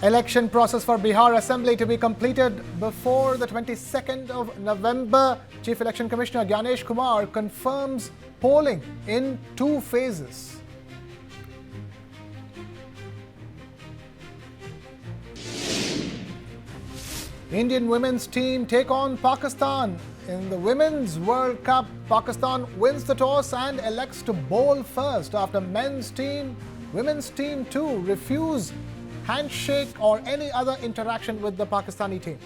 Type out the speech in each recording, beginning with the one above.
Election process for Bihar Assembly to be completed before the 22nd of November. Chief Election Commissioner Gyanesh Kumar confirms polling in 2 phases. Indian women's team take on Pakistan. In the Women's World Cup, Pakistan wins the toss and elects to bowl first after women's team too refuse handshake or any other interaction with the Pakistani team.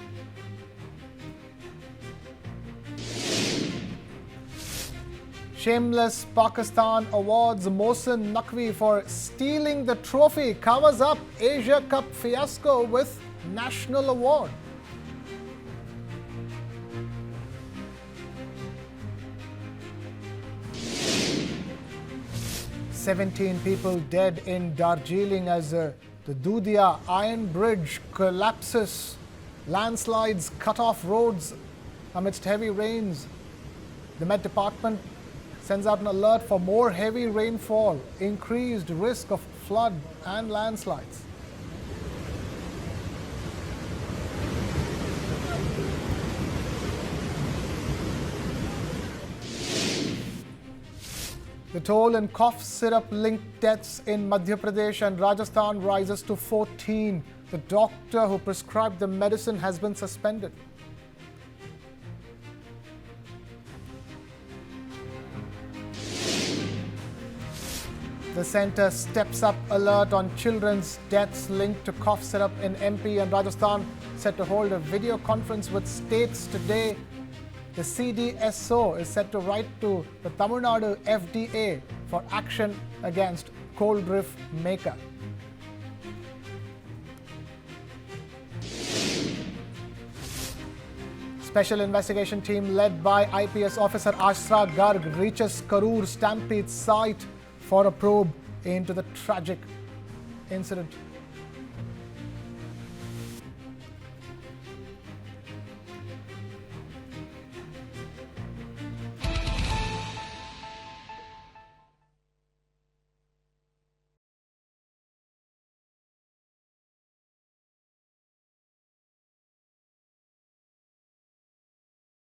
Shameless Pakistan awards Mohsin Naqvi for stealing the trophy, covers up Asia Cup fiasco with national award. "17 people dead in Darjeeling as the Dudia Iron Bridge collapses. Landslides cut off roads amidst heavy rains. The Met Department sends out an alert for more heavy rainfall, increased risk of flood and landslides. The toll in cough syrup-linked deaths in Madhya Pradesh and Rajasthan rises to 14. The doctor who prescribed the medicine has been suspended. The centre steps up alert on children's deaths linked to cough syrup in MP and Rajasthan, set to hold a video conference with states today. The CDSO is set to write to the Tamil Nadu FDA for action against Coldrif maker. Special investigation team led by IPS officer Ashra Garg reaches Karur stampede site for a probe into the tragic incident.